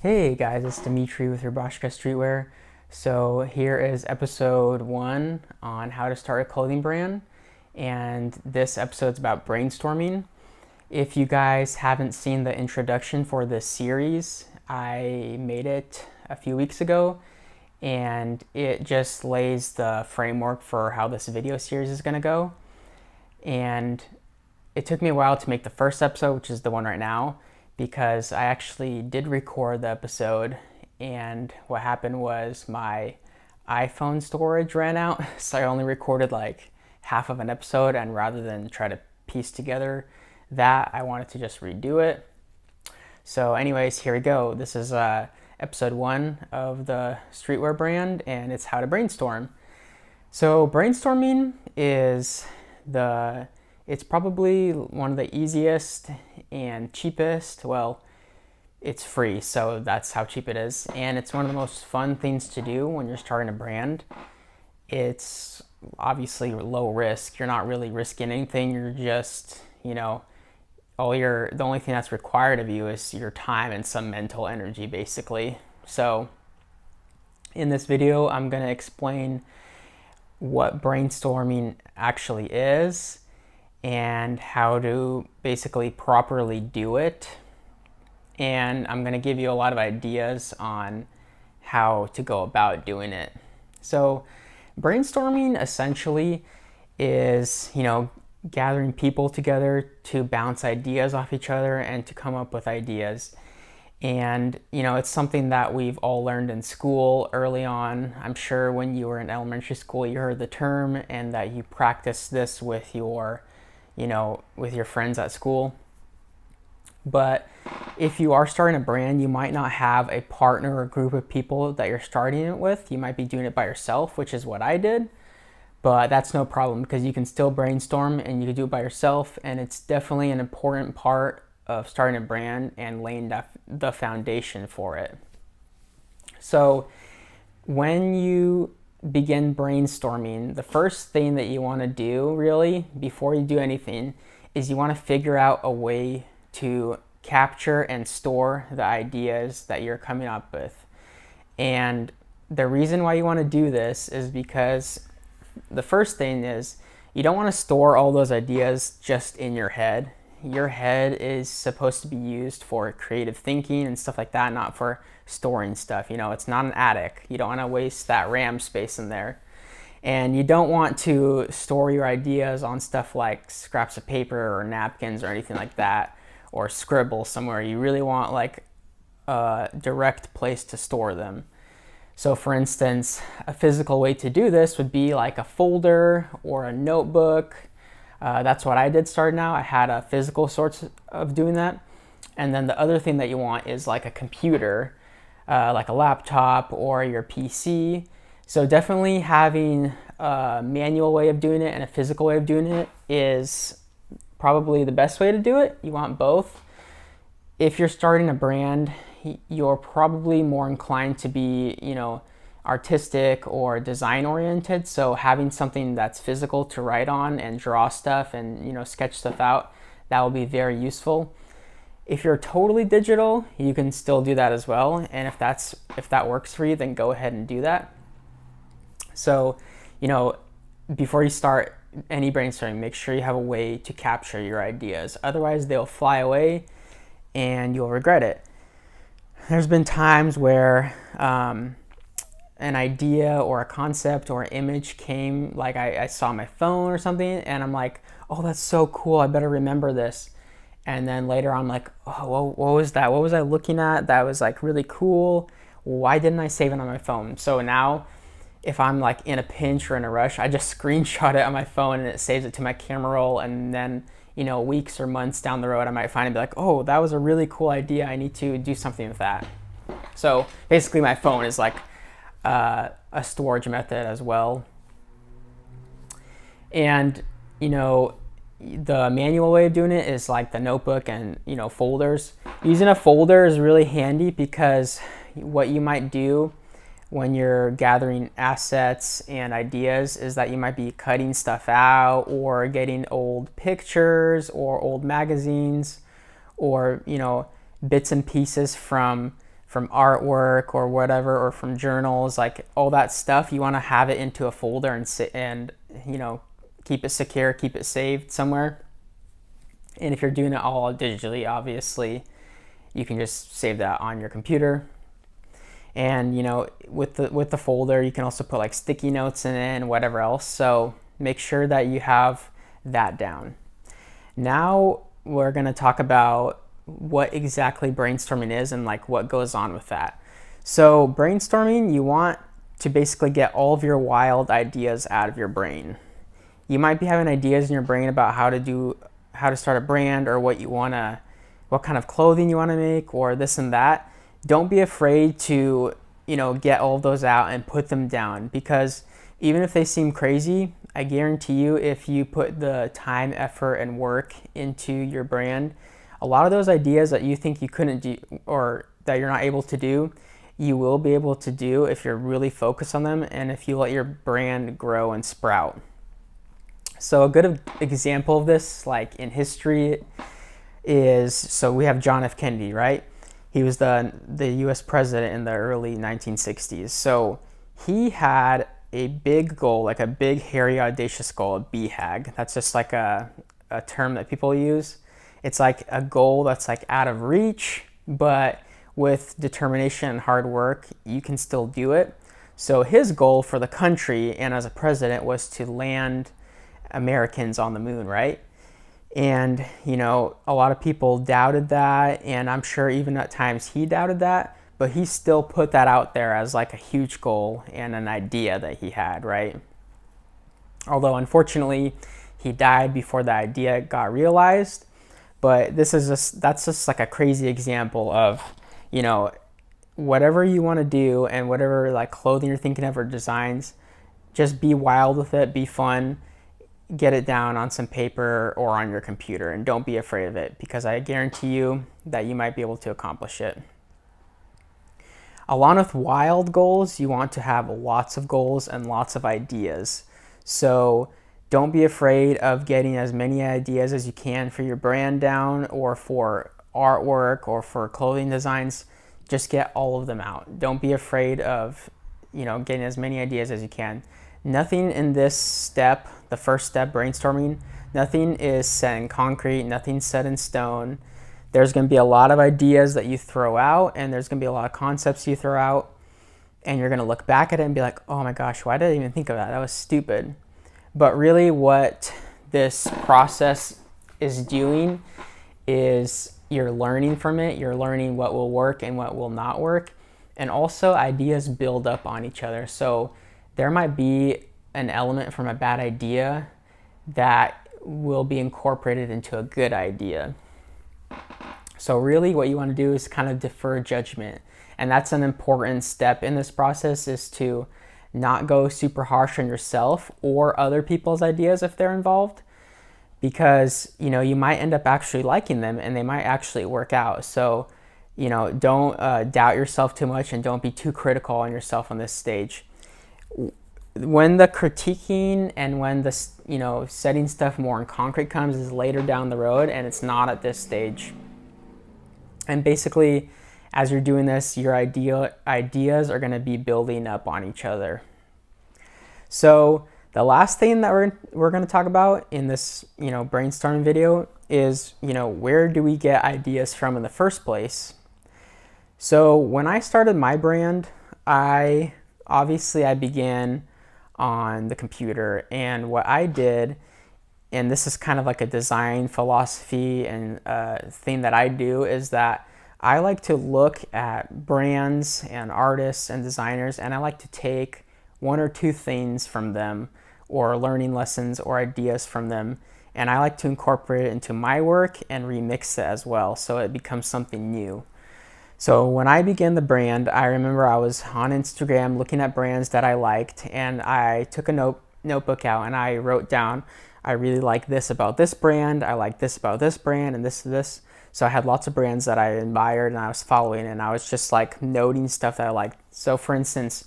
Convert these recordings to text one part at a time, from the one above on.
Hey guys, it's Dimitri with Rubashka Streetwear. So here is episode 1 on how to start a clothing brand, and this episode's about brainstorming. If you guys haven't seen the introduction for this series, I made it a few weeks ago, and it just lays the framework for how this video series is going to go. And it took me a while to make the first episode, which is the one right now, because I actually did record the episode, and what happened was my iPhone storage ran out, so I only recorded like half of an episode, and rather than try to piece together that, I wanted to just redo it. So anyways, here we go. This is episode 1 of the streetwear brand, and it's how to brainstorm. So brainstorming is it's probably one of the easiest and cheapest. Well, it's free, so that's how cheap it is. And it's one of the most fun things to do when you're starting a brand. It's obviously low risk. You're not really risking anything. You're just, the only thing that's required of you is your time and some mental energy, basically. So in this video, I'm going to explain what brainstorming actually is and how to basically properly do it. And I'm going to give you a lot of ideas on how to go about doing it. So brainstorming essentially is, gathering people together to bounce ideas off each other and to come up with ideas. And, it's something that we've all learned in school early on. I'm sure when you were in elementary school, you heard the term and that you practiced this with your friends at school. But if you are starting a brand, you might not have a partner or group of people that you're starting it with. You might be doing it by yourself, which is what I did. But that's no problem because you can still brainstorm and you can do it by yourself. And it's definitely an important part of starting a brand and laying the foundation for it. So when you begin brainstorming, the first thing that you want to do really before you do anything is you want to figure out a way to capture and store the ideas that you're coming up with. And the reason why you want to do this is because the first thing is you don't want to store all those ideas just in your head. Your head is supposed to be used for creative thinking and stuff like that, not for storing stuff. It's not an attic. You don't want to waste that RAM space in there. And you don't want to store your ideas on stuff like scraps of paper or napkins or anything like that, or scribble somewhere. You really want like a direct place to store them. So for instance, a physical way to do this would be like a folder or a notebook. That's what I did starting out. I had a physical source of doing that. And then the other thing that you want is like a computer, like a laptop or your PC. So definitely having a manual way of doing it and a physical way of doing it is probably the best way to do it. You want both. If you're starting a brand, you're probably more inclined to be, artistic or design oriented. So having something that's physical to write on and draw stuff and, sketch stuff out, that will be very useful. If you're totally digital, you can still do that as well. And if that works for you, then go ahead and do that. So, before you start any brainstorming, make sure you have a way to capture your ideas. Otherwise, they'll fly away and you'll regret it. There's been times where an idea or a concept or image came, like I saw my phone or something, and I'm like, oh, that's so cool, I better remember this. And then later I'm like, oh, what was that? What was I looking at? That was like really cool. Why didn't I save it on my phone? So now if I'm like in a pinch or in a rush, I just screenshot it on my phone and it saves it to my camera roll. And then, weeks or months down the road, I might find it and be like, oh, that was a really cool idea. I need to do something with that. So basically my phone is like a storage method as well. And, the manual way of doing it is like the notebook and, folders. Using a folder is really handy because what you might do when you're gathering assets and ideas is that you might be cutting stuff out or getting old pictures or old magazines or, bits and pieces from from artwork or whatever, or from journals, like all that stuff, you want to have it into a folder and keep it secure, keep it saved somewhere. And if you're doing it all digitally, obviously, you can just save that on your computer. And with the folder, you can also put like sticky notes in it and whatever else. So make sure that you have that down. Now we're going to talk about what exactly brainstorming is and like what goes on with that. So brainstorming, you want to basically get all of your wild ideas out of your brain. You might be having ideas in your brain about how to start a brand, or what kind of clothing you want to make, or this and that. Don't be afraid to, get all of those out and put them down, because even if they seem crazy, I guarantee you, if you put the time, effort, and work into your brand, a lot of those ideas that you think you couldn't do or that you're not able to do, you will be able to do if you're really focused on them and if you let your brand grow and sprout. So a good example of this, like in history, so we have John F. Kennedy, right? He was the US president in the early 1960s. So he had a big goal, like a big, hairy, audacious goal, a BHAG. That's just like a term that people use. It's like a goal that's like out of reach, but with determination and hard work, you can still do it. So his goal for the country and as a president was to land Americans on the moon, right? And, a lot of people doubted that, and I'm sure even at times he doubted that, but he still put that out there as like a huge goal and an idea that he had, right? Although unfortunately, he died before the idea got realized. But that's just like a crazy example of, whatever you want to do and whatever like clothing you're thinking of or designs, just be wild with it, be fun, get it down on some paper or on your computer, and don't be afraid of it, because I guarantee you that you might be able to accomplish it. Along with wild goals, you want to have lots of goals and lots of ideas. So don't be afraid of getting as many ideas as you can for your brand down, or for artwork, or for clothing designs. Just get all of them out. Don't be afraid of, getting as many ideas as you can. Nothing in this step, the first step, brainstorming, nothing is set in concrete, nothing's set in stone. There's going to be a lot of ideas that you throw out, and there's going to be a lot of concepts you throw out, and you're going to look back at it and be like, oh my gosh, why did I even think of that? That was stupid. But really what this process is doing is you're learning from it. You're learning what will work and what will not work. And also ideas build up on each other. So there might be an element from a bad idea that will be incorporated into a good idea. So really what you want to do is kind of defer judgment. And that's an important step in this process, is to not go super harsh on yourself or other people's ideas if they're involved, because you might end up actually liking them and they might actually work out. So don't doubt yourself too much, and don't be too critical on yourself on this stage. When the critiquing and when the setting stuff more in concrete comes is later down the road, and it's not at this stage. And basically, as you're doing this, your ideas are going to be building up on each other. So the last thing that we're going to talk about in this brainstorming video is where do we get ideas from in the first place? So when I started my brand, I began on the computer, and what I did, and this is kind of like a design philosophy and thing that I do, is that I like to look at brands and artists and designers, and I like to take one or two things from them, or learning lessons or ideas from them, and I like to incorporate it into my work and remix it as well, so it becomes something new. So when I began the brand, I remember I was on Instagram looking at brands that I liked, and I took a notebook out and I wrote down, I really like this about this brand, I like this about this brand, and this. So I had lots of brands that I admired and I was following, and I was just like noting stuff that I liked. So for instance,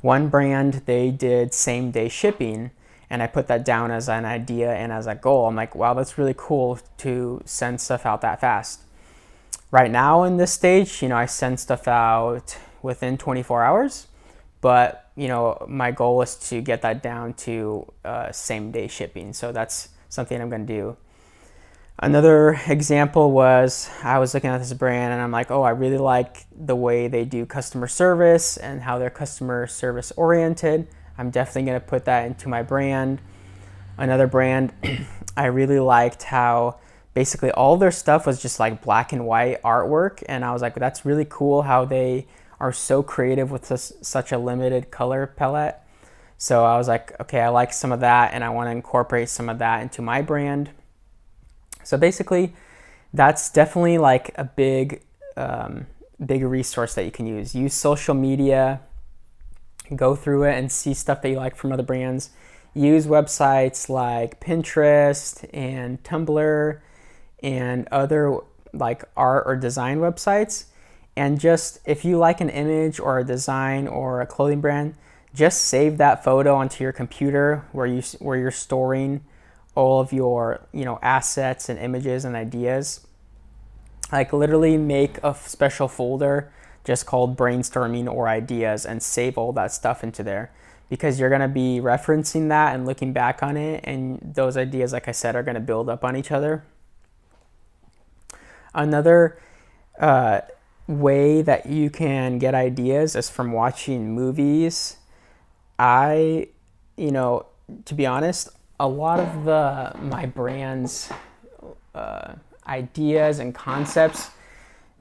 one brand, they did same day shipping, and I put that down as an idea and as a goal. I'm like, wow, that's really cool to send stuff out that fast. Right now in this stage, I send stuff out within 24 hours, but my goal is to get that down to same day shipping. So that's something I'm going to do. Another example was I was looking at this brand and I'm like, oh, I really like the way they do customer service and how they're customer service oriented. I'm definitely going to put that into my brand. Another brand, I really liked how basically all their stuff was just like black and white artwork. And I was like, that's really cool how they are so creative with such a limited color palette. So I was like, okay, I like some of that and I want to incorporate some of that into my brand. So basically, that's definitely like a big resource that you can use. Use social media, go through it and see stuff that you like from other brands. Use websites like Pinterest and Tumblr and other like art or design websites. And just if you like an image or a design or a clothing brand, just save that photo onto your computer where you're storing all of your assets and images and ideas. Like literally make a special folder just called brainstorming or ideas and save all that stuff into there, because you're going to be referencing that and looking back on it, and those ideas, like I said, are going to build up on each other. Another way that you can get ideas is from watching movies. To be honest, a lot of my brand's ideas and concepts,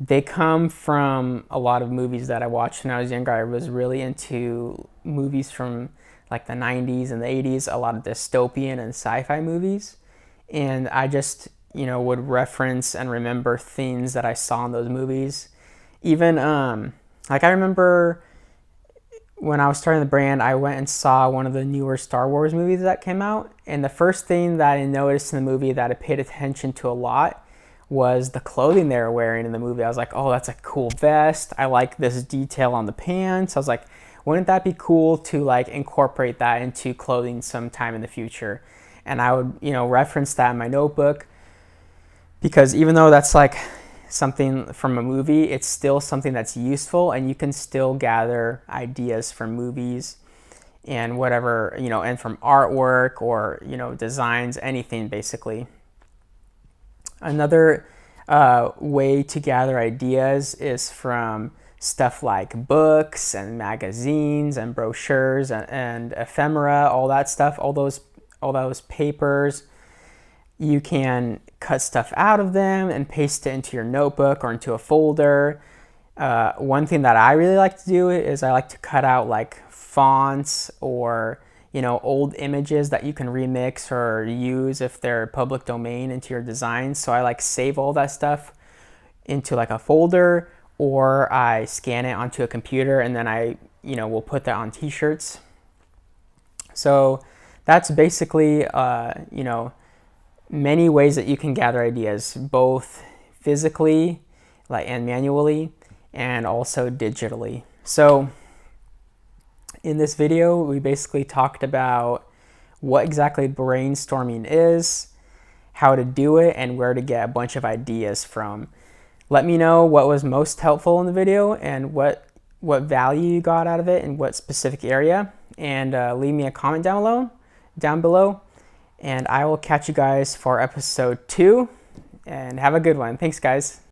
they come from a lot of movies that I watched when I was younger. I was really into movies from like the 90s and the 80s, a lot of dystopian and sci-fi movies. And I just, would reference and remember things that I saw in those movies. Even, like I remember when I was starting the brand, I went and saw one of the newer Star Wars movies that came out. And the first thing that I noticed in the movie that I paid attention to a lot was the clothing they were wearing in the movie. I was like, oh, that's a cool vest. I like this detail on the pants. I was like, wouldn't that be cool to like incorporate that into clothing sometime in the future? And I would, reference that in my notebook, because even though that's like something from a movie, it's still something that's useful, and you can still gather ideas from movies and whatever, and from artwork or, designs, anything basically. Another way to gather ideas is from stuff like books and magazines and brochures and ephemera, all that stuff, all those papers. You can cut stuff out of them and paste it into your notebook or into a folder. One thing that I really like to do is I like to cut out like fonts or old images that you can remix or use if they're public domain into your designs. So I like save all that stuff into like a folder, or I scan it onto a computer and then I will put that on t-shirts. So that's basically many ways that you can gather ideas, both physically and manually, and also digitally. So in this video, we basically talked about what exactly brainstorming is, how to do it, and where to get a bunch of ideas from. Let me know what was most helpful in the video and what value you got out of it in what specific area, and leave me a comment down below, and I will catch you guys for episode 2, and have a good one. Thanks, guys.